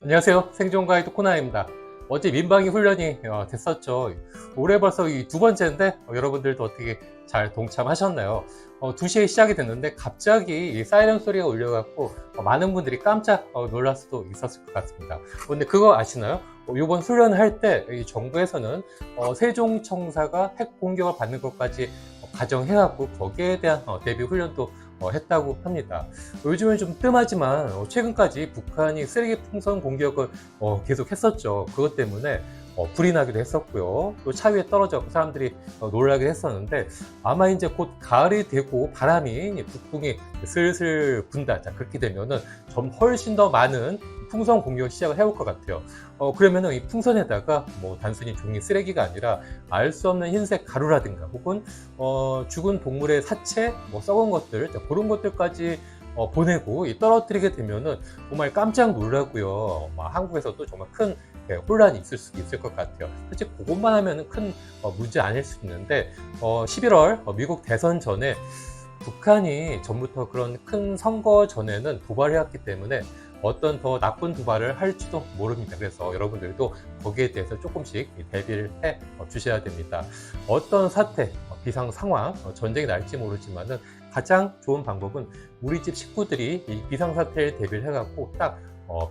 안녕하세요. 생존가이드 코나입니다. 어제 민방위 훈련이 됐었죠. 올해 벌써 이 두 번째인데 여러분들도 어떻게 잘 동참하셨나요? 2시에 시작이 됐는데 갑자기 이 사이렌 소리가 울려갖고 많은 분들이 깜짝 놀랄 수도 있었을 것 같습니다. 근데 그거 아시나요? 이번 훈련을 할 때 정부에서는 세종청사가 핵 공격을 받는 것까지 가정해갖고 거기에 대한 대비 훈련도 했다고 합니다. 요즘은 좀 뜸하지만 최근까지 북한이 쓰레기 풍선 공격을 계속 했었죠. 그것 때문에 불이 나기도 했었고요. 또 차 위에 떨어져 사람들이 놀라기도 했었는데 아마 이제 곧 가을이 되고 바람이 북풍이 슬슬 분다. 자, 그렇게 되면은 좀 훨씬 더 많은 풍선 공격 시작을 해올 것 같아요. 그러면은 이 풍선에다가 뭐 단순히 종이 쓰레기가 아니라 알 수 없는 흰색 가루라든가 혹은 죽은 동물의 사체, 뭐 썩은 것들, 그런 것들까지 보내고 떨어뜨리게 되면은 정말 깜짝 놀라고요. 한국에서도 정말 큰 혼란이 있을 수 있을 것 같아요. 솔직히 그것만 하면은 큰 문제 아닐 수 있는데 11월 미국 대선 전에 북한이 전부터 그런 큰 선거 전에는 도발을 해왔기 때문에 어떤 더 나쁜 도발을 할지도 모릅니다. 그래서 여러분들도 거기에 대해서 조금씩 대비를 해 주셔야 됩니다. 어떤 사태, 비상 상황, 전쟁이 날지 모르지만은 가장 좋은 방법은 우리 집 식구들이 이 비상 사태에 대비를 해갖고 딱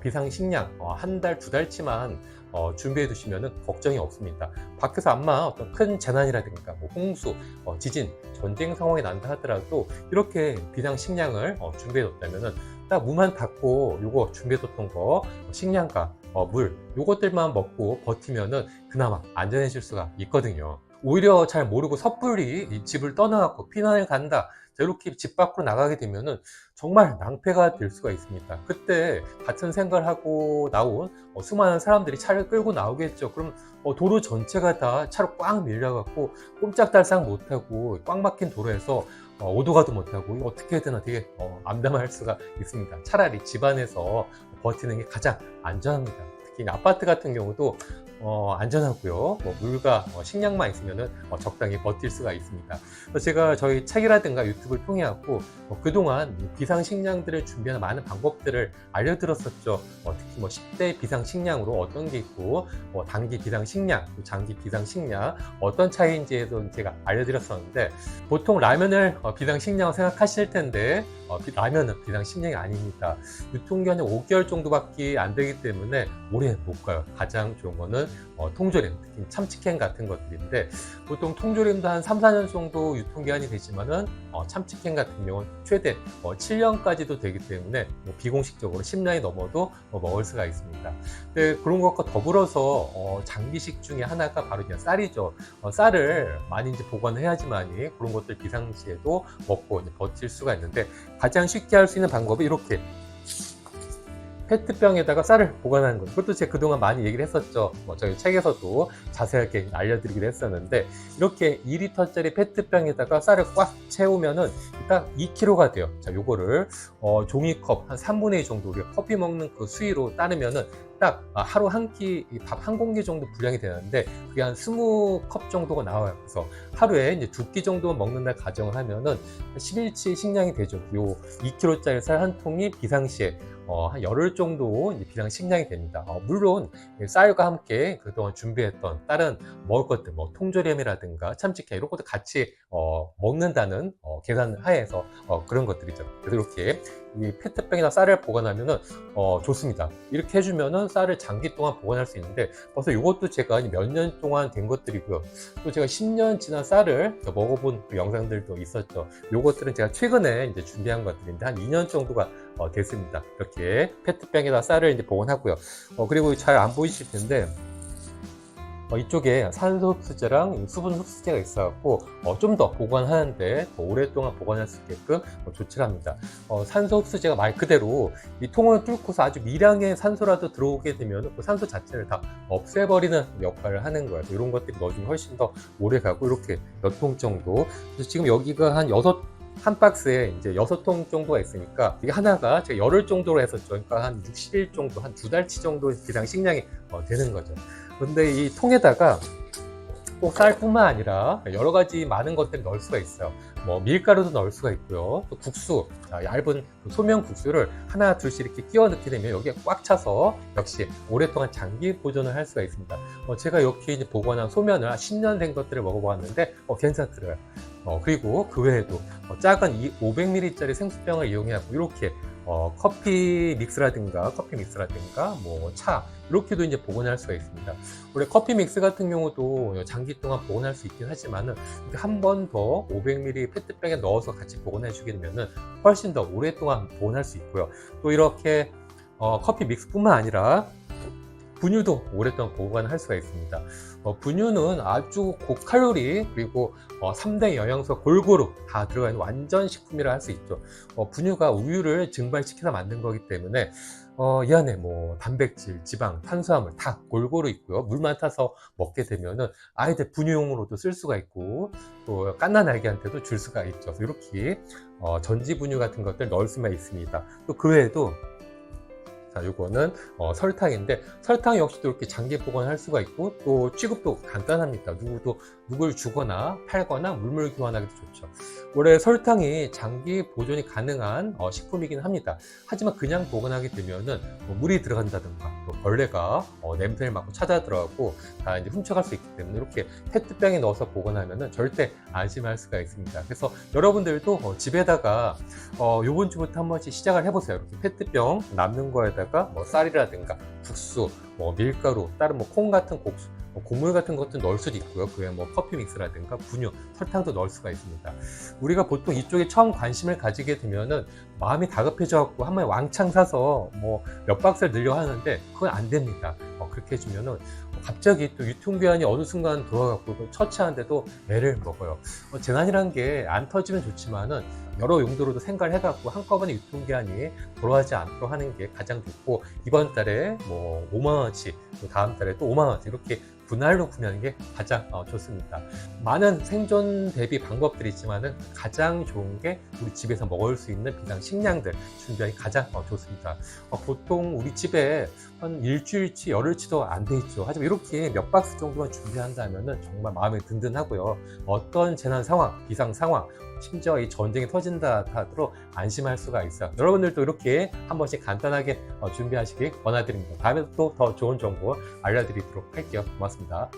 비상 식량 한 달, 두 달치만 준비해 두시면 걱정이 없습니다. 밖에서 아마 어떤 큰 재난이라든가 뭐 홍수, 지진, 전쟁 상황이 난다 하더라도 이렇게 비상 식량을 준비해 뒀다면 딱 문만 닫고 요거 준비해 뒀던 거 식량과 물 요것들만 먹고 버티면은 그나마 안전해질 수가 있거든요. 오히려 잘 모르고 섣불리 이 집을 떠나갖고 피난을 간다. 자, 이렇게 집 밖으로 나가게 되면은 정말 낭패가 될 수가 있습니다. 그때 같은 생각을 하고 나온 수많은 사람들이 차를 끌고 나오겠죠. 그럼 도로 전체가 다 차로 꽉 밀려갖고 꼼짝달싹 못하고 꽉 막힌 도로에서 오도 가도 못하고 어떻게 해야 되나 되게 암담할 수가 있습니다. 차라리 집 안에서 버티는 게 가장 안전합니다. 특히 아파트 같은 경우도 안전하고요. 뭐 물과 식량만 있으면 적당히 버틸 수가 있습니다. 그래서 제가 저희 책이라든가 유튜브를 통해 갖고 그동안 비상식량들을 준비하는 많은 방법들을 알려드렸었죠. 특히 뭐 10대 비상식량으로 어떤 게 있고 단기 비상식량, 장기 비상식량 어떤 차이인지에도 제가 알려드렸었는데 보통 라면을 비상식량으로 생각하실 텐데 라면은 비상식량이 아닙니다. 유통기한이 5개월 정도밖에 안 되기 때문에 오래 못 가요. 가장 좋은 거는 통조림, 특히 참치캔 같은 것들인데 보통 통조림도 한 3, 4년 정도 유통기한이 되지만은 참치캔 같은 경우는 최대 7년까지도 되기 때문에 비공식적으로 10년이 넘어도 먹을 수가 있습니다. 근데 그런 것과 더불어서 장기식 중에 하나가 바로 그냥 쌀이죠. 쌀을 많이 이제 보관해야지만이 그런 것들 비상시에도 먹고 이제 버틸 수가 있는데 가장 쉽게 할 수 있는 방법이 이렇게 페트병에다가 쌀을 보관하는 거예요. 그것도 제가 그동안 많이 얘기를 했었죠. 저희 책에서도 자세하게 알려드리기도 했었는데 이렇게 2리터짜리 페트병에다가 쌀을 꽉 채우면은 딱 2kg가 돼요. 자, 요거를 종이컵 한 3분의 2 정도 우리가 커피 먹는 그 수위로 따르면은 딱 하루 한 끼 밥 한 공기 정도 분량이 되는데 그게 한 20컵 정도가 나와요. 그래서 하루에 이제 2끼 정도만 먹는다 가정을 하면은 10일치 식량이 되죠. 요 2kg짜리 쌀 한 통이 비상시에 한 열흘 정도 이제 비상 식량이 됩니다. 물론 쌀과 함께 그동안 준비했던 다른 먹을 것들, 뭐 통조림이라든가 참치캔 이런 것도 같이 먹는다는 계산 하에서 그런 것들이죠. 그래서 이렇게 이 페트병에다 쌀을 보관하면은 좋습니다. 이렇게 해주면은 쌀을 장기 동안 보관할 수 있는데 벌써 이것도 제가 몇 년 동안 된 것들이고요. 또 제가 10년 지난 쌀을 먹어본 그 영상들도 있었죠. 요것들은 제가 최근에 이제 준비한 것들인데 한 2년 정도가 됐습니다. 이렇게 페트병에다 쌀을 이제 보관하고요. 그리고 잘 안 보이실 텐데 이쪽에 산소 흡수제랑 수분 흡수제가 있어갖고 좀 더 보관하는데 더 오랫동안 보관할 수 있게끔 조치를 합니다. 산소 흡수제가 말 그대로 이 통을 뚫고서 아주 미량의 산소라도 들어오게 되면 그 산소 자체를 다 없애버리는 역할을 하는 거예요. 이런 것들이 넣어주면 훨씬 더 오래 가고 이렇게 몇 통 정도. 그래서 지금 여기가 한 박스에 이제 6통 정도가 있으니까 이게 하나가 제가 열흘 정도로 했었죠. 그러니까 한 60일 정도, 한 2달치 정도 비상 식량이 되는 거죠. 그런데 이 통에다가 꼭 쌀뿐만 아니라 여러 가지 많은 것들을 넣을 수가 있어요. 뭐 밀가루도 넣을 수가 있고요. 또 국수, 얇은 소면 국수를 하나 둘씩 이렇게 끼워 넣게 되면 여기에 꽉 차서 역시 오랫동안 장기 보존을 할 수가 있습니다. 제가 이렇게 이제 보관한 소면을 10년 된 것들을 먹어보았는데 괜찮더라고요. 그리고 그 외에도 작은 500ml짜리 생수병을 이용해갖고 이렇게 커피 믹스라든가 뭐 차 이렇게도 이제 보관할 수가 있습니다. 원래 커피 믹스 같은 경우도 장기 동안 보관할 수 있긴 하지만은 한 번 더 500ml 페트병에 넣어서 같이 보관해 주게 되면은 훨씬 더 오랫동안 보관할 수 있고요. 또 이렇게 커피 믹스뿐만 아니라 분유도 오랫동안 보관할 수가 있습니다. 분유는 아주 고칼로리 그리고 3대 영양소 골고루 다 들어가 있는 완전 식품이라 할 수 있죠. 분유가 우유를 증발시켜서 만든 거기 때문에 이 안에 뭐 단백질, 지방, 탄수화물 다 골고루 있고요. 물만 타서 먹게 되면은 아이들 분유용으로도 쓸 수가 있고 또 갓난 아기한테도 줄 수가 있죠. 그래서 이렇게 전지 분유 같은 것들 넣을 수만 있습니다. 또 그 외에도 자, 요거는 설탕인데 설탕 역시도 이렇게 장기 보관할 수가 있고 또 취급도 간단합니다. 누굴 주거나 팔거나 물물 교환하기도 좋죠. 원래 설탕이 장기 보존이 가능한 식품이긴 합니다. 하지만 그냥 보관하게 되면은 물이 들어간다든가 또 벌레가 냄새를 맡고 찾아 들어가고 다 이제 훔쳐갈 수 있기 때문에 이렇게 페트병에 넣어서 보관하면은 절대 안심할 수가 있습니다. 그래서 여러분들도 집에다가 요번 주부터 한 번씩 시작을 해보세요. 이렇게 페트병 남는 거에다가 뭐 쌀이라든가 국수, 뭐 밀가루, 다른 뭐 콩 같은 곡물 같은 것도 넣을 수도 있고요. 그에 뭐 커피 믹스라든가 분유, 설탕도 넣을 수가 있습니다. 우리가 보통 이쪽에 처음 관심을 가지게 되면은 마음이 다급해져 갖고 한 번에 왕창 사서 뭐 몇 박스를 늘려 하는데 그건 안 됩니다. 그렇게 해주면은 갑자기 또 유통기한이 어느 순간 돌아가고 처치하는데도 애를 먹어요. 재난이란 게 안 터지면 좋지만은 여러 용도로도 생각을 해갖고 한꺼번에 유통기한이 돌아가지 않도록 하는 게 가장 좋고 이번 달에 뭐 5만원어치 또 다음 달에 또 5만원어치 이렇게 분할로 구매하는 게 가장 좋습니다. 많은 생존 대비 방법들이 있지만은 가장 좋은 게 우리 집에서 먹을 수 있는 비상식량들 준비하기 가장 좋습니다. 보통 우리 집에 한 일주일치, 열흘치도 안 돼 있죠. 하지만 이렇게 몇 박스 정도만 준비한다면은 정말 마음이 든든하고요. 어떤 재난 상황, 비상 상황, 심지어 이 전쟁이 터진다 하더라도 안심할 수가 있어요. 여러분들도 이렇게 한 번씩 간단하게 준비하시길 권해드립니다. 다음에 또 더 좋은 정보 알려드리도록 할게요. 고맙습니다.